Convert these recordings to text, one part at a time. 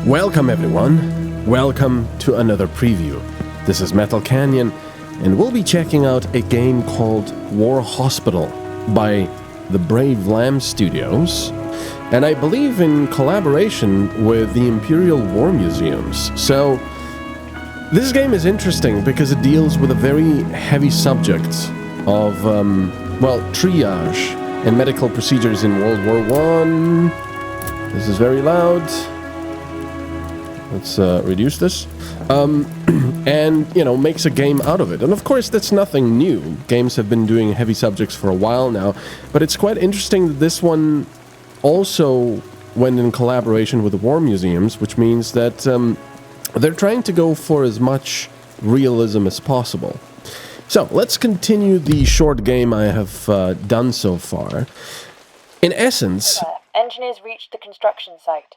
Welcome everyone, welcome to another preview. This is MetalCanyon, and we'll be checking out a game called War Hospital by the Brave Lamb Studios, and I believe in collaboration with the Imperial War Museums. So, this game is interesting because it deals with a very heavy subject of, triage and medical procedures in World War I. This is very loud. Let's reduce this. And, makes a game out of it. And of course, that's nothing new. Games have been doing heavy subjects for a while now. But it's quite interesting that this one also went in collaboration with the War Museums, which means that they're trying to go for as much realism as possible. So, let's continue the short game I have done so far. In essence... Engineers reached the construction site.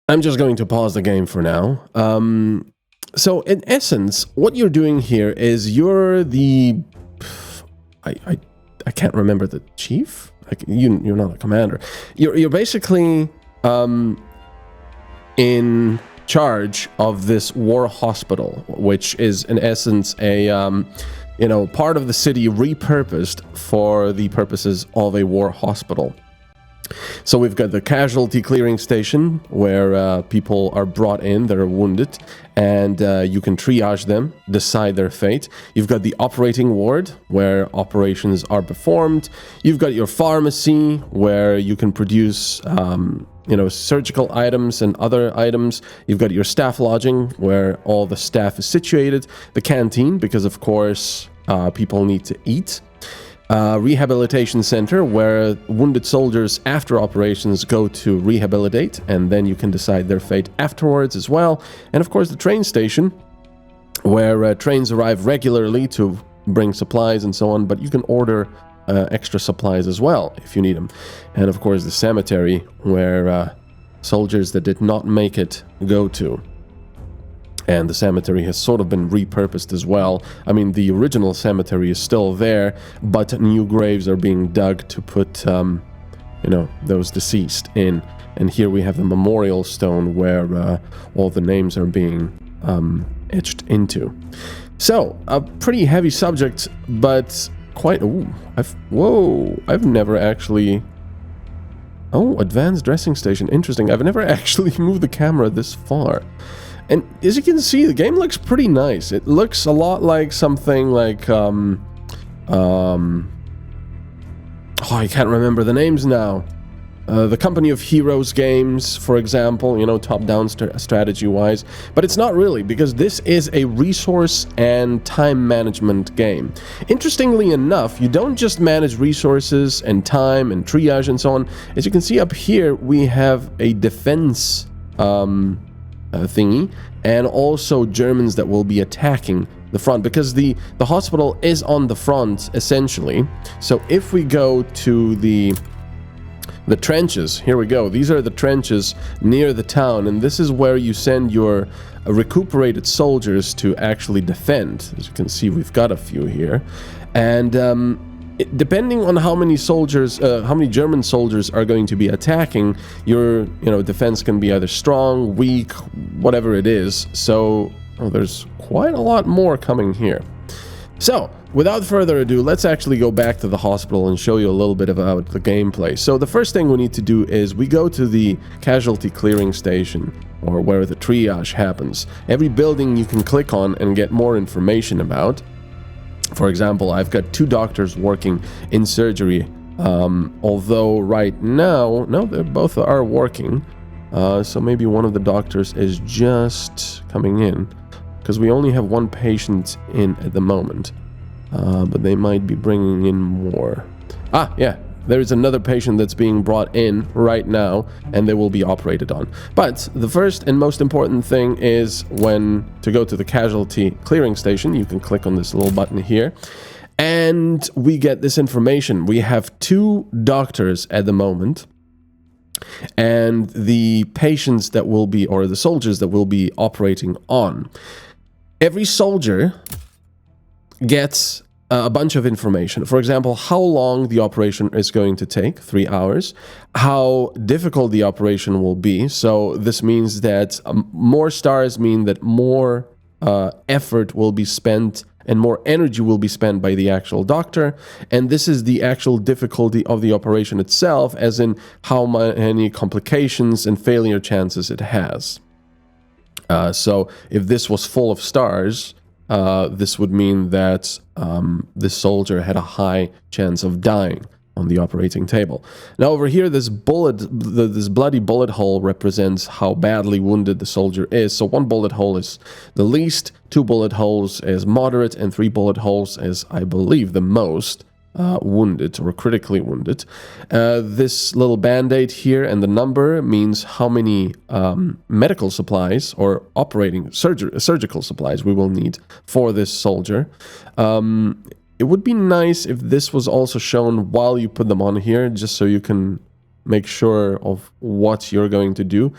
I'm just going to pause the game for now. So, in essence, what you're doing here is you're the... I can't remember the chief? You're not a commander. You're basically in charge of this war hospital, which is, in essence, a... part of the city repurposed for the purposes of a war hospital. So we've got the casualty clearing station where people are brought in that are wounded, and you can triage them, decide their fate. You've got the operating ward where operations are performed. You've got your pharmacy where you can produce surgical items and other items. You've got your staff lodging where all the staff is situated. The canteen, because of course people need to eat. Rehabilitation center where wounded soldiers after operations go to rehabilitate, and then you can decide their fate afterwards as well. And of course the train station where trains arrive regularly to bring supplies and so on, but you can order extra supplies as well if you need them. And of course the cemetery where soldiers that did not make it go to. And the cemetery has sort of been repurposed as well. I mean, the original cemetery is still there, but new graves are being dug to put, those deceased in. And here we have the memorial stone where all the names are being etched into. So, a pretty heavy subject, but quite... I've never actually... Oh, advanced dressing station. Interesting. I've never actually moved the camera this far. And as you can see, the game looks pretty nice. It looks a lot like something like, I can't remember the names now. The Company of Heroes games, for example, top-down strategy-wise. But it's not really, because this is a resource and time management game. Interestingly enough, you don't just manage resources and time and triage and so on. As you can see up here, we have a defense... thingy, and also Germans that will be attacking the front, because the hospital is on the front essentially. So if we go to the trenches, here we go, these are the trenches near the town, and this is where you send your recuperated soldiers to actually defend. As you can see, we've got a few here, and depending on how many soldiers, how many German soldiers are going to be attacking, your, defense can be either strong, weak, whatever it is. So, there's quite a lot more coming here. So, without further ado, let's actually go back to the hospital and show you a little bit about the gameplay. So, the first thing we need to do is we go to the casualty clearing station, or where the triage happens. Every building you can click on and get more information about. For example, I've got 2 doctors working in surgery, although right now, no, they both are working, so maybe one of the doctors is just coming in, because we only have 1 patient in at the moment, but they might be bringing in more. Yeah. There is another patient that's being brought in right now, and they will be operated on. But the first and most important thing is to go to the casualty clearing station, you can click on this little button here, and we get this information. We have 2 doctors at the moment, and the patients that will be, or the soldiers that will be operating on. Every soldier gets a bunch of information. For example, how long the operation is going to take, 3 hours, how difficult the operation will be. So this means that more stars mean that more effort will be spent and more energy will be spent by the actual doctor. And this is the actual difficulty of the operation itself, as in how many complications and failure chances it has. So if this was full of stars, this would mean that this soldier had a high chance of dying on the operating table. Now over here, this bloody bullet hole represents how badly wounded the soldier is. So 1 bullet hole is the least, 2 bullet holes is moderate, and 3 bullet holes is, I believe, the most wounded or critically wounded. This little band-aid here and the number means how many medical supplies or operating surgical supplies we will need for this soldier. It would be nice if this was also shown while you put them on here, just so you can make sure of what you're going to do.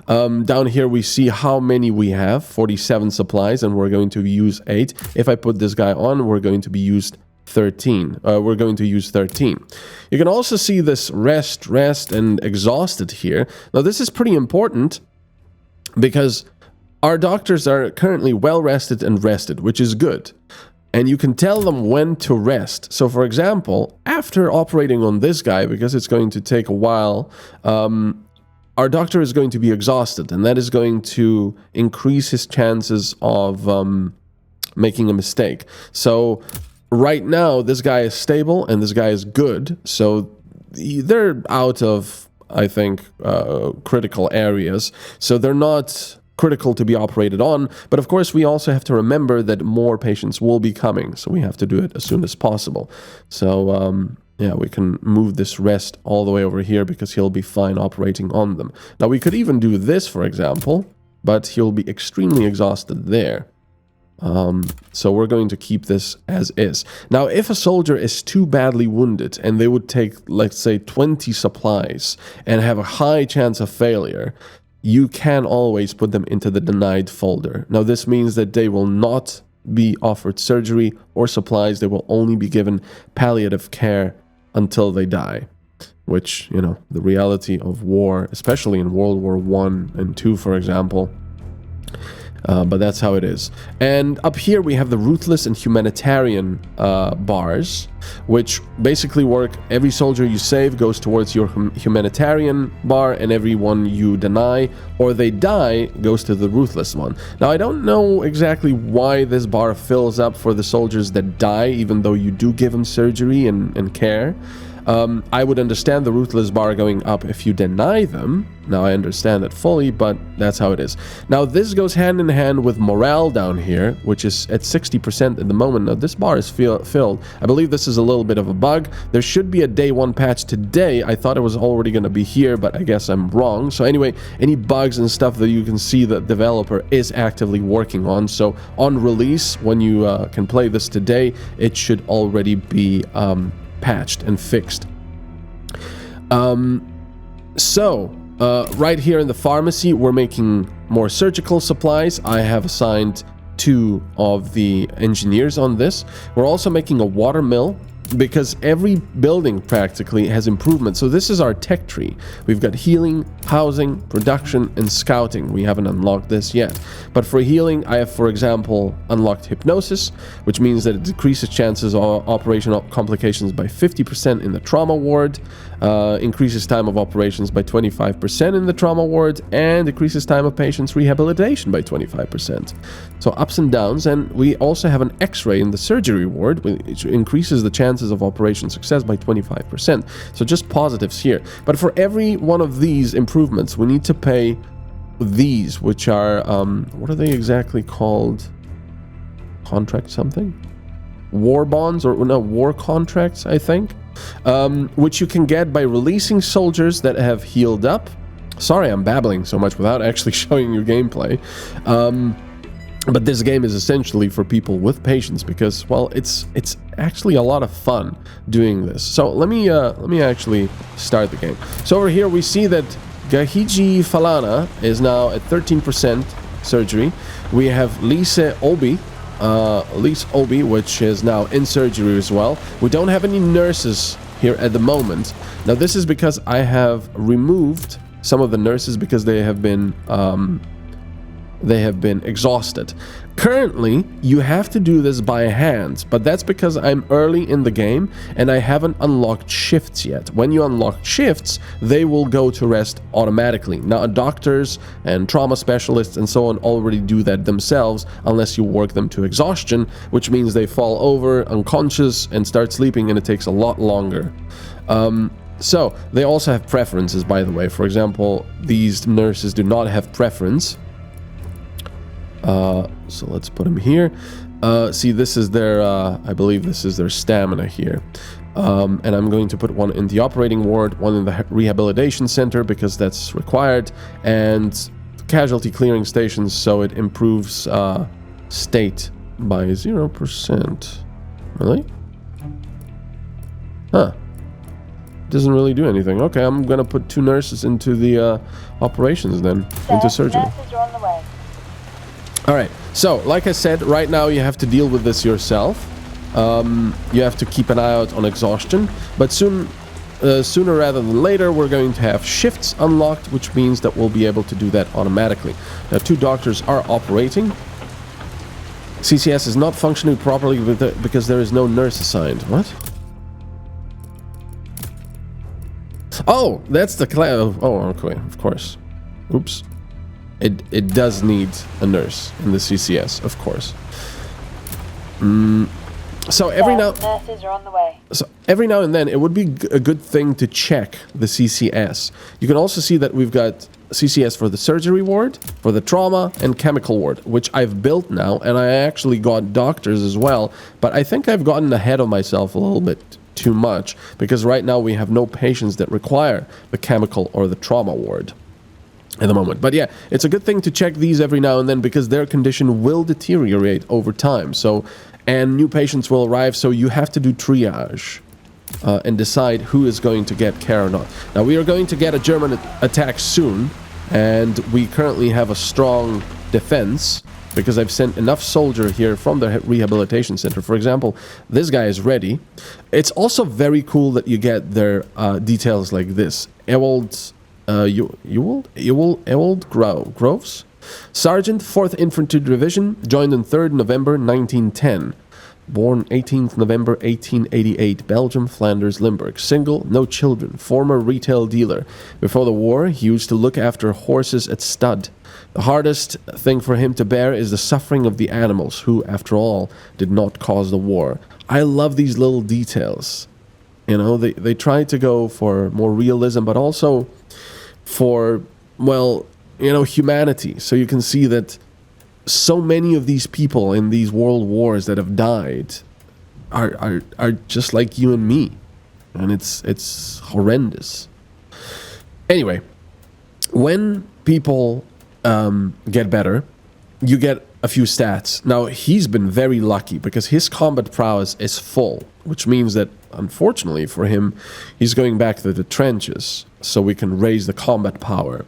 Down here we see how many we have, 47 supplies, and we're going to use 8. If I put this guy on, we're going to be used 13. We're going to use 13. You can also see this rest, and exhausted here. Now this is pretty important because our doctors are currently well rested and rested, which is good. And you can tell them when to rest. So for example, after operating on this guy, because it's going to take a while, our doctor is going to be exhausted, and that is going to increase his chances of making a mistake. So right now, this guy is stable and this guy is good. So they're out of, I think, critical areas. So they're not critical to be operated on. But of course, we also have to remember that more patients will be coming. So we have to do it as soon as possible. So yeah, we can move this rest all the way over here because he'll be fine operating on them. Now, we could even do this, for example, but he'll be extremely exhausted there. So we're going to keep this as is. Now, if a soldier is too badly wounded and they would take, let's say, 20 supplies and have a high chance of failure, you can always put them into the denied folder. Now, this means that they will not be offered surgery or supplies. They will only be given palliative care until they die. Which, you know, the reality of war, especially in World War I and II, for example. But that's how it is. And up here we have the ruthless and humanitarian bars, which basically work. Every soldier you save goes towards your humanitarian bar, and every one you deny or they die goes to the ruthless one. Now, I don't know exactly why this bar fills up for the soldiers that die, even though you do give them surgery and care. I would understand the ruthless bar going up if you deny them. Now, I understand that fully, but that's how it is. Now, this goes hand in hand with morale down here, which is at 60% at the moment. Now, this bar is filled. I believe this is a little bit of a bug. There should be a day 1 patch today. I thought it was already going to be here, but I guess I'm wrong. So anyway, any bugs and stuff that you can see the developer is actively working on. So on release, when you can play this today, it should already be patched and fixed. Right here in the pharmacy, we're making more surgical supplies. I have assigned 2 of the engineers on this. We're also making a water mill, because every building practically has improvements. So this is our tech tree. We've got healing, housing, production, and scouting. We haven't unlocked this yet. But for healing, I have, for example, unlocked hypnosis, which means that it decreases chances of operational complications by 50% in the trauma ward, increases time of operations by 25% in the trauma ward, and decreases time of patients' rehabilitation by 25%. So ups and downs. And we also have an X-ray in the surgery ward, which increases the chances of operation success by 25%. So just positives here. But for every one of these improvements, we need to pay these, which are, what are they exactly called? Contract something? War bonds, or no, war contracts, I think, which you can get by releasing soldiers that have healed up. Sorry, I'm babbling so much without actually showing you gameplay. But this game is essentially for people with patience, because, well, it's actually a lot of fun doing this. So let me actually start the game. So over here we see that Gahiji Falana is now at 13% surgery. We have Lise Obi Lise Obi, which is now in surgery as well. We don't have any nurses here at the moment. Now, this is because I have removed some of the nurses because they have been exhausted. Currently, you have to do this by hand, but that's because I'm early in the game and I haven't unlocked shifts yet. When you unlock shifts, they will go to rest automatically. Now, doctors and trauma specialists and so on already do that themselves unless you work them to exhaustion, which means they fall over unconscious and start sleeping, and it takes a lot longer. So, they also have preferences, by the way. For example, these nurses do not have preference. So let's put them here. See, this is their, I believe this is their stamina here. And I'm going to put one in the operating ward, one in the rehabilitation center because that's required, and casualty clearing stations so it improves state by 0%. Really? Huh. Doesn't really do anything. Okay, I'm gonna put 2 nurses into the operations then, into surgery. Nurses are on the way. Alright, so like I said, right now you have to deal with this yourself. You have to keep an eye out on exhaustion, but sooner rather than later we're going to have shifts unlocked, which means that we'll be able to do that automatically. Now, 2 doctors are operating. CCS is not functioning properly because there is no nurse assigned. What? Oh, that's the oh, okay, of course. Oops. It does need a nurse in the CCS, of course. So every nurses are on the way. So every now and then it would be a good thing to check the CCS. You can also see that we've got CCS for the surgery ward, for the trauma and chemical ward, which I've built now, and I actually got doctors as well, but I think I've gotten ahead of myself a little bit too much because right now we have no patients that require the chemical or the trauma ward at the moment. But yeah, it's a good thing to check these every now and then because their condition will deteriorate over time. So, and new patients will arrive, so you have to do triage and decide who is going to get care or not. Now, we are going to get a German attack soon, and we currently have a strong defense because I've sent enough soldier here from the rehabilitation center. For example, this guy is ready. It's also very cool that you get their details like this. Ewald Groves, Sergeant, 4th Infantry Division, joined on 3rd November 1910. Born 18th November 1888, Belgium, Flanders, Limburg. Single, no children, former retail dealer. Before the war, he used to look after horses at stud. The hardest thing for him to bear is the suffering of the animals, who, after all, did not cause the war. I love these little details. You know, they try to go for more realism, but also for, well, you know, humanity. So you can see that so many of these people in these world wars that have died are just like you and me, and it's horrendous. Anyway, when people get better, you get a few stats. Now, he's been very lucky because his combat prowess is full, which means that unfortunately for him, he's going back to the trenches so we can raise the combat power.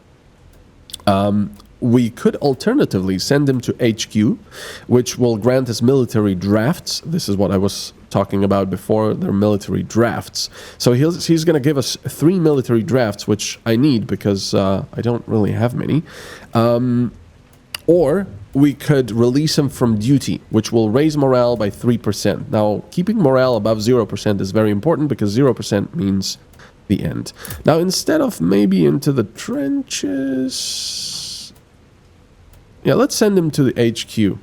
We could alternatively send him to HQ, which will grant us military drafts. This is what I was talking about before, their military drafts. So he's going to give us 3 military drafts, which I need because I don't really have many. Or we could release him from duty, which will raise morale by 3%. Now, keeping morale above 0% is very important because 0% means the end. Now, instead of maybe into the trenches... Yeah, let's send him to the HQ.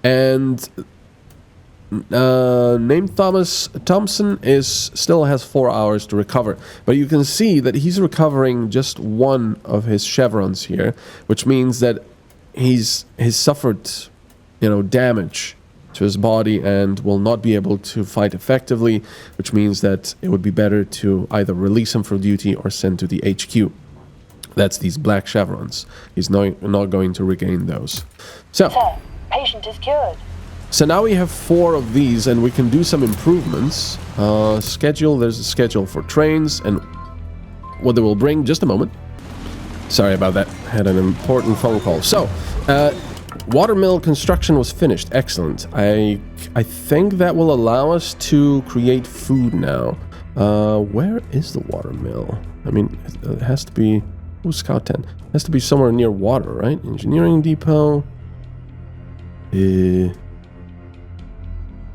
And named Thompson still has 4 hours to recover. But you can see that he's recovering just 1 of his chevrons here, which means that he's suffered, you know, damage to his body and will not be able to fight effectively, which means that it would be better to either release him from duty or send to the HQ. That's these black chevrons. He's not going to regain those. So, Sir, patient is cured. So now we have 4 of these, and we can do some improvements. Schedule. There's a schedule for trains and what they will bring. Just a moment. Sorry about that. Had an important phone call. So, Watermill construction was finished. Excellent. I think that will allow us to create food now. Where is the watermill? I mean, it has to be... Oh, scout tent. It has to be somewhere near water, right? Engineering depot. Well,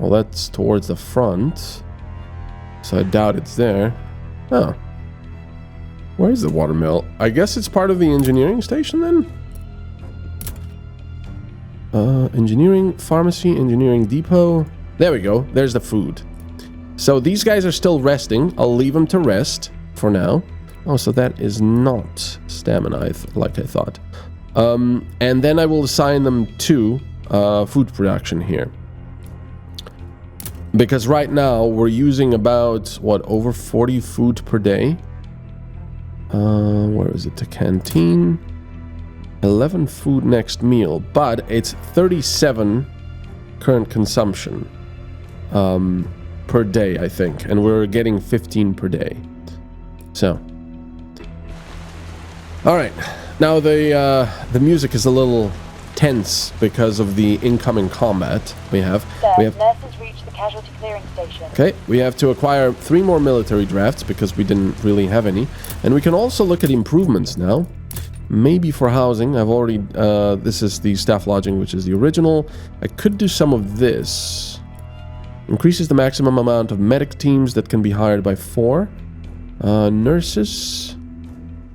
that's towards the front. So I doubt it's there. Oh. Where is the watermill? I guess it's part of the engineering station then? Engineering, pharmacy, engineering depot. There we go. There's the food. So these guys are still resting. I'll leave them to rest for now. Oh, so that is not stamina, like I thought. And then I will assign them to food production here. Because right now we're using about, what, over 40 food per day. Where is it? The canteen. 11 food next meal, but it's 37 current consumption per day, I think, and we're getting 15 per day. So, all right. Now the music is a little tense because of the incoming combat we have. Nurses reached the casualty clearing station. Okay, we have to acquire 3 more military drafts because we didn't really have any, and we can also look at improvements now. Maybe for housing, I've already, this is the staff lodging, which is the original. I could do some of this. Increases the maximum amount of medic teams that can be hired by 4. Nurses,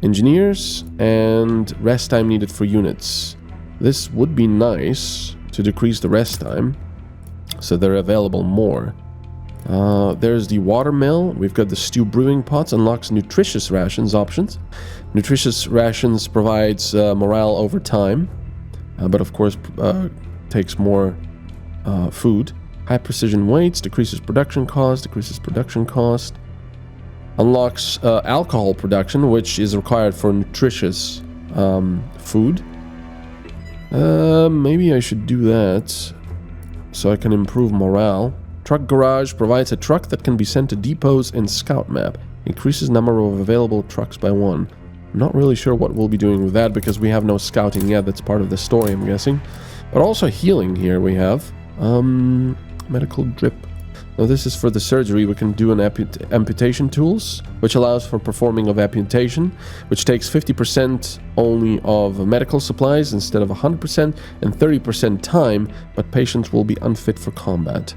engineers, and rest time needed for units. This would be nice to decrease the rest time, so they're available more. There's the watermill. We've got the stew brewing pots. Unlocks nutritious rations options. Nutritious rations provides morale over time, but of course takes more food. High precision weights decreases production cost. Unlocks alcohol production, which is required for nutritious food. Maybe I should do that so I can improve morale. Truck garage provides a truck that can be sent to depots in scout map. Increases number of available trucks by 1. I'm not really sure what we'll be doing with that because we have no scouting yet. That's part of the story, I'm guessing. But also healing here we have. Medical drip. Now this is for the surgery. We can do an amputation tools, which allows for performing of amputation, which takes 50% only of medical supplies instead of 100% and 30% time, but patients will be unfit for combat.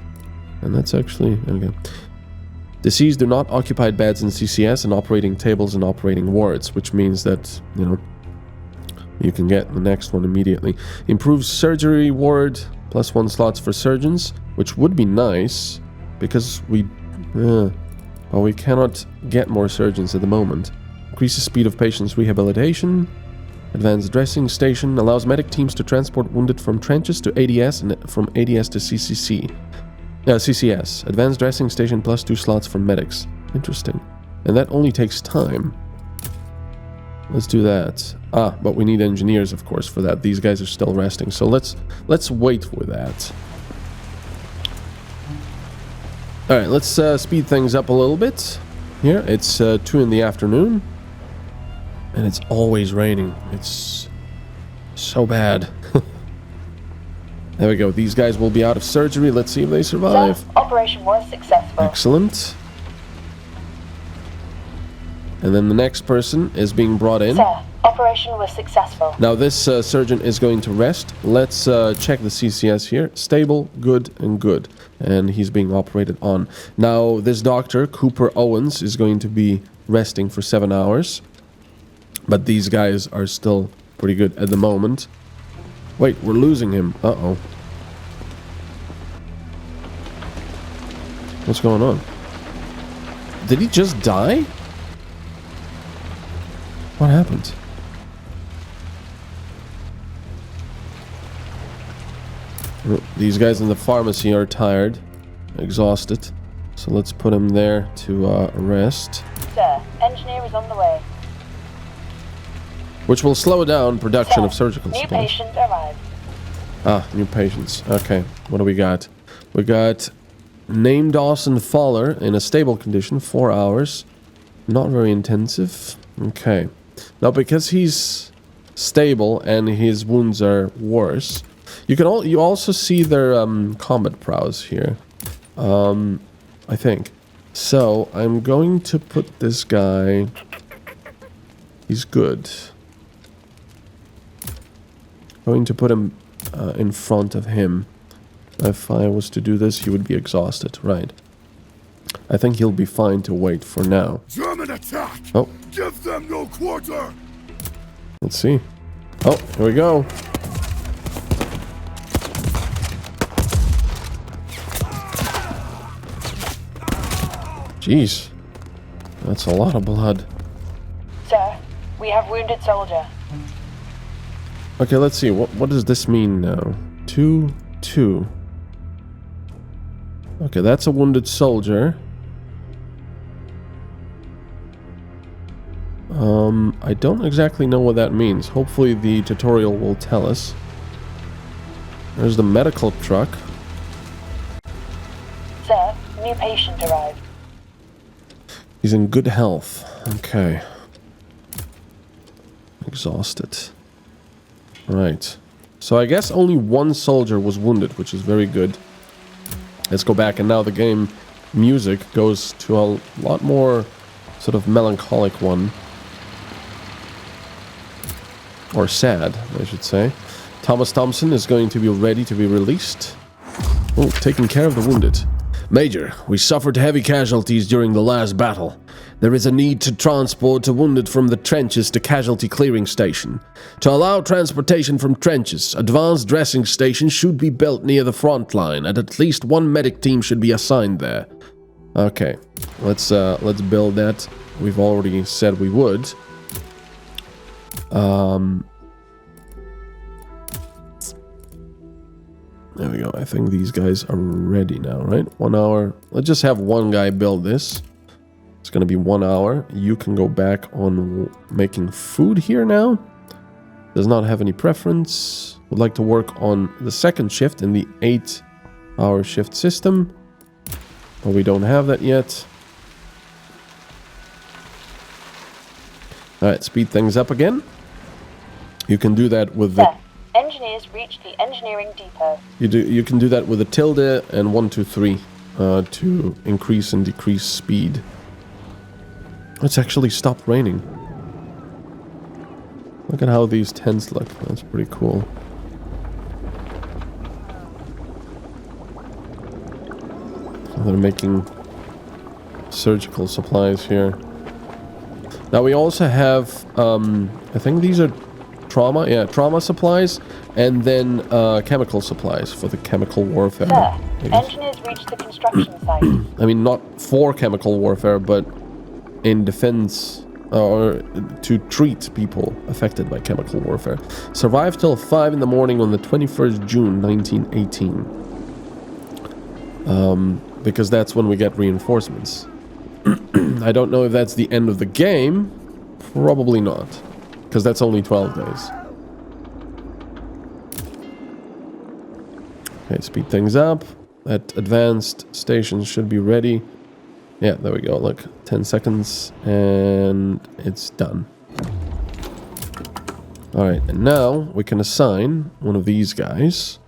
And that's actually, okay. Deceased do not occupy beds in CCS and operating tables and operating wards, which means that, you know, you can get the next one immediately. Improves surgery ward, +1 slots for surgeons, which would be nice, because we cannot get more surgeons at the moment. Increases speed of patients' rehabilitation. Advanced dressing station allows medic teams to transport wounded from trenches to ADS and from ADS to CCS. Advanced dressing station +2 slots for medics. Interesting. And that only takes time. Let's do that. But we need engineers, of course, for that. These guys are still resting, so let's wait for that. All right, let's speed things up a little bit. Here, it's 2 in the afternoon, and it's always raining. It's so bad. There we go. These guys will be out of surgery. Let's see if they survive. Sir, operation was successful. Excellent. And then the next person is being brought in. Sir, operation was successful. Now this surgeon is going to rest. Let's check the CCS here. Stable, good, and good. And he's being operated on. Now this doctor, Cooper Owens, is going to be resting for 7 hours. But these guys are still pretty good at the moment. Wait, we're losing him. Uh-oh. What's going on? Did he just die? What happened? These guys in the pharmacy are tired, exhausted. So let's put him there to rest. Sir, engineer is on the way. Which will slow down production of surgical supplies. New patient arrived. New patients. Okay, what do we got? We got Name Dawson Fowler in a stable condition, 4 hours. Not very intensive. Okay. Now, because he's stable and his wounds are worse, You also see their combat prowess here. I think. So I'm going to put this guy. He's good. Going to put him in front of him. If I was to do this, he would be exhausted. Right. I think he'll be fine to wait for now. German attack! Oh. Give them no quarter! Let's see. Oh, here we go. Jeez. That's a lot of blood. Sir, we have wounded soldier. Okay, let's see. What does this mean now? 2-2. Okay, that's a wounded soldier. I don't exactly know what that means. Hopefully the tutorial will tell us. There's the medical truck. Sir, new patient arrived. He's in good health. Okay. Exhausted. Right. So I guess only one soldier was wounded, which is very good. Let's go back, and now the game music goes to a lot more sort of melancholic one. Or sad, I should say. Thomas Thompson is going to be ready to be released. Oh, taking care of the wounded. Major, we suffered heavy casualties during the last battle. There is a need to transport the wounded from the trenches to casualty clearing station. To allow transportation from trenches, advanced dressing stations should be built near the front line, and at least one medic team should be assigned there. Okay, let's build that. We've already said we would. There we go. I think these guys are ready now, right? 1 hour. Let's just have one guy build this. It's going to be 1 hour. You can go back on making food here now. Does not have any preference. Would like to work on the second shift in the 8-hour shift system. But we don't have that yet. Alright, speed things up again. You can do that with the... Sir, engineers reach the engineering depot. You can do that with a tilde and 1, 2, 3 to increase and decrease speed. It's actually stopped raining. Look at how these tents look. That's pretty cool. So they're making surgical supplies here. Now we also have, I think these are trauma supplies, and then chemical supplies for the chemical warfare. Sir, engineers reach the construction site. I mean, not for chemical warfare, but in defense or to treat people affected by chemical warfare. Survived till 5 in the morning on the 21st June 1918. Because that's when we get reinforcements. I don't know if that's the end of the game. Probably not. Because that's only 12 days. Okay, speed things up. That advanced station should be ready. Yeah, there we go. Look, 10 seconds and it's done. Alright, and now we can assign one of these guys.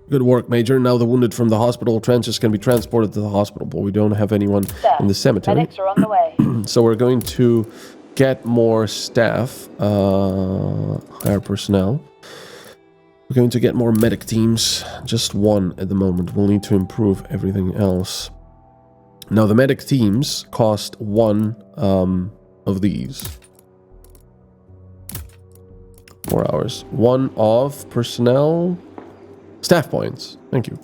Good work, Major. Now the wounded from the hospital trenches can be transported to the hospital, but we don't have anyone in the cemetery. Medics are on the way. So we're going to get more staff, hire personnel. We're going to get more medic teams. Just one at the moment. We'll need to improve everything else. Now the medic teams cost one of these. 4 hours. One of personnel... Staff points. Thank you.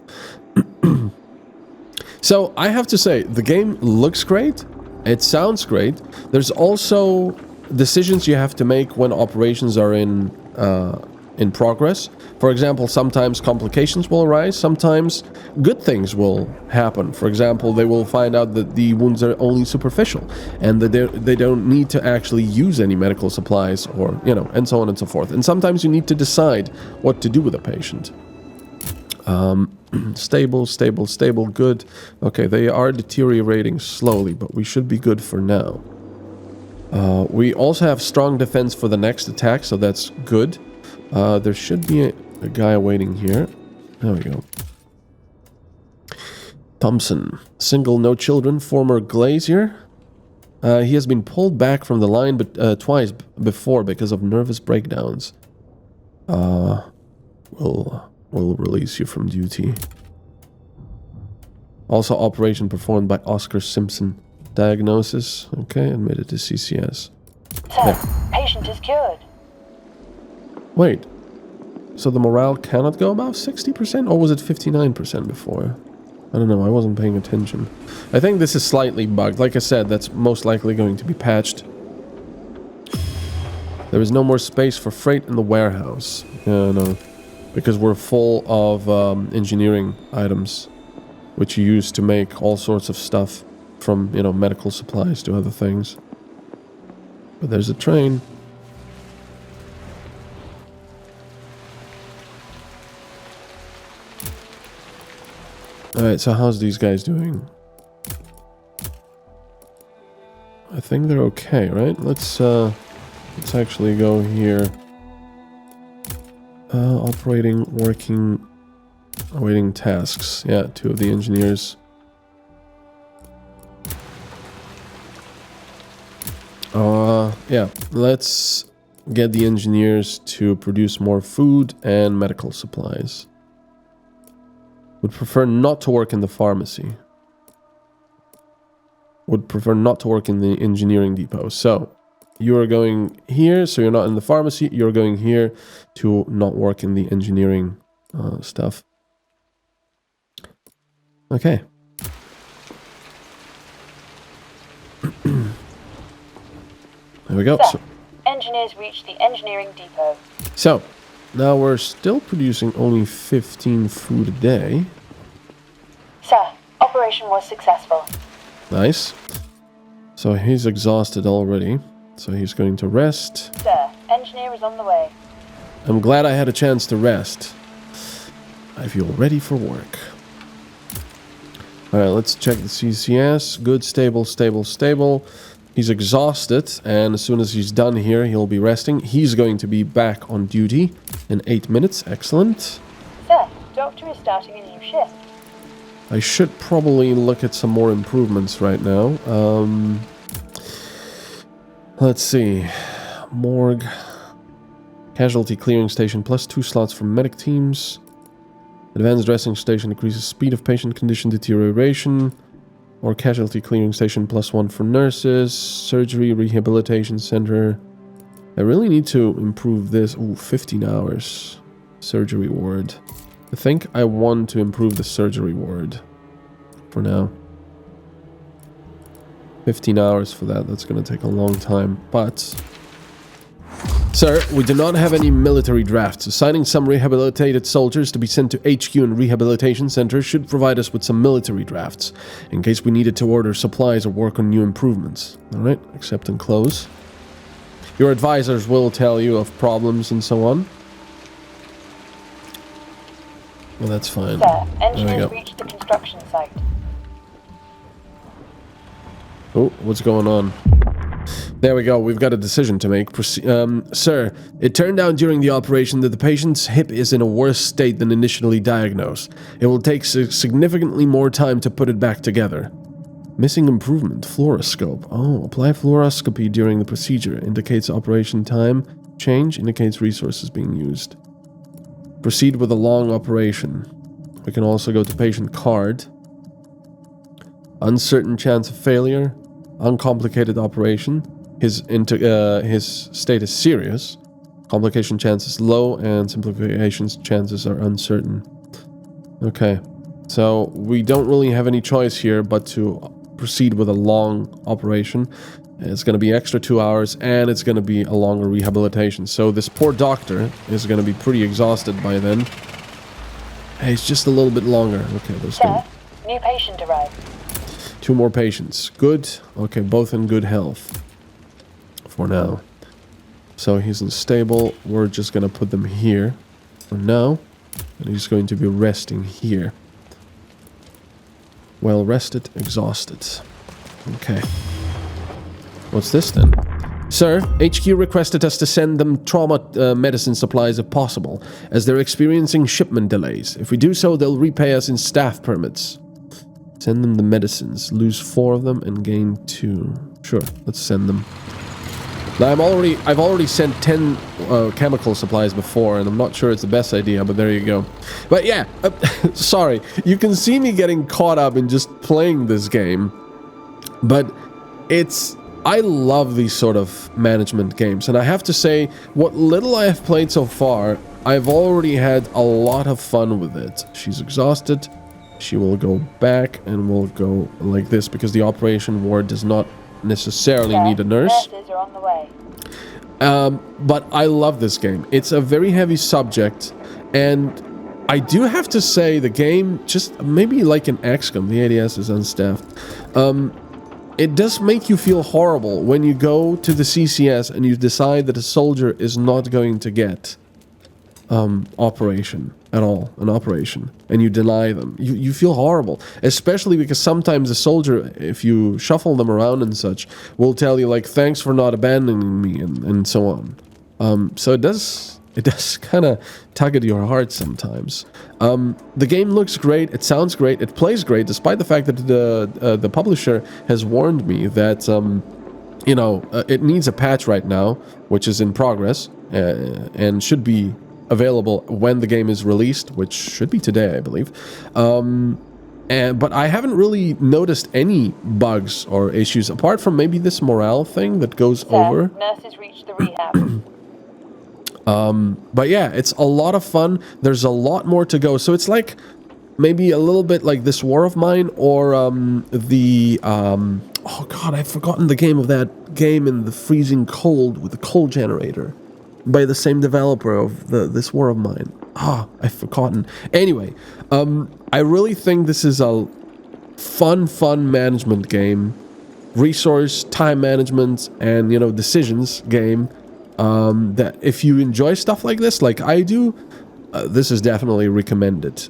So, I have to say, the game looks great. It sounds great. There's also decisions you have to make when operations are in progress. For example, sometimes complications will arise. Sometimes good things will happen. For example, they will find out that the wounds are only superficial and that they don't need to actually use any medical supplies or, you know, and so on and so forth. And sometimes you need to decide what to do with a patient. Stable, good. Okay, they are deteriorating slowly, but we should be good for now. We also have strong defense for the next attack, so that's good. There should be a guy waiting here. There we go. Thompson. Single, no children, former glazier. He has been pulled back from the line twice before because of nervous breakdowns. We'll release you from duty. Also, operation performed by Oscar Simpson. Diagnosis. Okay, admitted to CCS. Sir, patient is cured. Wait. So the morale cannot go above 60%? Or was it 59% before? I don't know, I wasn't paying attention. I think this is slightly bugged. Like I said, that's most likely going to be patched. There is no more space for freight in the warehouse. Yeah, no. Because we're full of engineering items, which you use to make all sorts of stuff. From, you know, medical supplies to other things. But there's a train. Alright, so how's these guys doing? I think they're okay, right? Let's actually go here. Operating, working, awaiting tasks. Yeah, 2 of the engineers. Yeah, let's get the engineers to produce more food and medical supplies. Would prefer not to work in the pharmacy. Would prefer not to work in the engineering depot. So, you are going here, so you're not in the pharmacy. You're going here to not work in the engineering stuff. Okay. There we go. Sir, engineers reached the engineering depot. So, now we're still producing only 15 food a day. Sir, operation was successful. Nice. So he's exhausted already. So he's going to rest. Sir, engineer is on the way. I'm glad I had a chance to rest. I feel ready for work. Alright, let's check the CCS. Good, stable, stable, stable. He's exhausted, and as soon as he's done here, he'll be resting. He's going to be back on duty in 8 minutes. Excellent. Sir, doctor is starting a new shift. I should probably look at some more improvements right now. Let's see. Morgue. Casualty clearing station plus 2 slots for medic teams. Advanced dressing station increases speed of patient condition deterioration. Or casualty clearing station plus 1 for nurses. Surgery rehabilitation center. I really need to improve this. Ooh, 15 hours. Surgery ward. I think I want to improve the surgery ward. For now. 15 hours for that. That's going to take a long time. But... Sir, we do not have any military drafts. Assigning some rehabilitated soldiers to be sent to HQ and rehabilitation center should provide us with some military drafts, in case we needed to order supplies or work on new improvements. Alright, accept and close. Your advisors will tell you of problems and so on. Well, that's fine. Sir, engineers reached the construction site. Oh, what's going on? There we go, we've got a decision to make. Sir, it turned out during the operation that the patient's hip is in a worse state than initially diagnosed. It will take significantly more time to put it back together. Missing improvement, fluoroscope. Oh, apply fluoroscopy during the procedure. Indicates operation time. Change indicates resources being used. Proceed with a long operation. We can also go to patient card. Uncertain chance of failure. Uncomplicated operation. His state is serious. Complication chance is low, and simplifications chances are uncertain. Okay, so we don't really have any choice here but to proceed with a long operation. It's going to be extra 2 hours, and it's going to be a longer rehabilitation. So this poor doctor is going to be pretty exhausted by then. Hey, it's just a little bit longer. Okay, those Sir, new patient arrived. 2 more patients. Good. Okay, both in good health. For now. So he's unstable. We're just gonna put them here for now. And he's going to be resting here. Well rested, exhausted. Okay. What's this then? Sir, HQ requested us to send them trauma medicine supplies if possible, as they're experiencing shipment delays. If we do so, they'll repay us in staff permits. Send them the medicines. Lose 4 of them and gain 2. Sure, let's send them. Now, I've already sent 10 chemical supplies before, and I'm not sure it's the best idea, but there you go. But yeah, sorry. You can see me getting caught up in just playing this game, but I love these sort of management games, and I have to say, what little I have played so far, I've already had a lot of fun with it. She's exhausted. She will go back, and we'll go like this, because the operation ward does not necessarily need a nurse. Nurses are on the way. But I love this game. It's a very heavy subject, and I do have to say the game, just maybe like an XCOM, the ADS is unstaffed, it does make you feel horrible when you go to the CCS and you decide that a soldier is not going to get an operation, and you deny them. You feel horrible, especially because sometimes a soldier, if you shuffle them around and such, will tell you like, thanks for not abandoning me, and so on. So it does kind of tug at your heart sometimes. The game looks great, it sounds great, it plays great, despite the fact that the publisher has warned me that you know, it needs a patch right now, which is in progress, and should be available when the game is released, which should be today, I believe. But I haven't really noticed any bugs or issues, apart from maybe this morale thing that goes over. Nurses reach the rehab. But yeah, it's a lot of fun. There's a lot more to go. So it's like maybe a little bit like this War of Mine, or oh god, I've forgotten the game of that game in the freezing cold with the coal generator, by the same developer of this War of Mine. I've forgotten. Anyway, I really think this is a fun management game, resource, time management, and, you know, decisions game, that if you enjoy stuff like this, like I do, this is definitely recommended.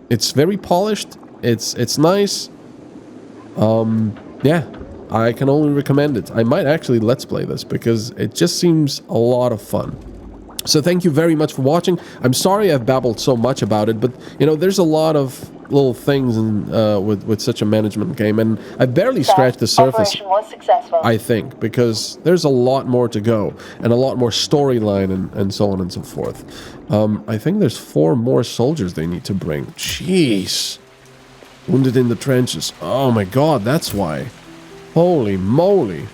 It's very polished, it's nice, yeah. I can only recommend it. I might actually let's play this, because it just seems a lot of fun. So thank you very much for watching. I'm sorry I've babbled so much about it, but you know, there's a lot of little things in, with such a management game, and I barely scratched the surface. Operation was successful. I think, because there's a lot more to go, and a lot more storyline, and so on and so forth. I think there's 4 more soldiers they need to bring. Jeez. Wounded in the trenches. Oh my god, that's why. Holy moly.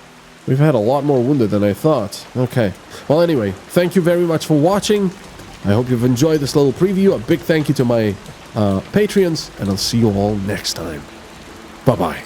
We've had a lot more wounded than I thought. Okay. Well, anyway, thank you very much for watching. I hope you've enjoyed this little preview. A big thank you to my Patreons, and I'll see you all next time. Bye-bye.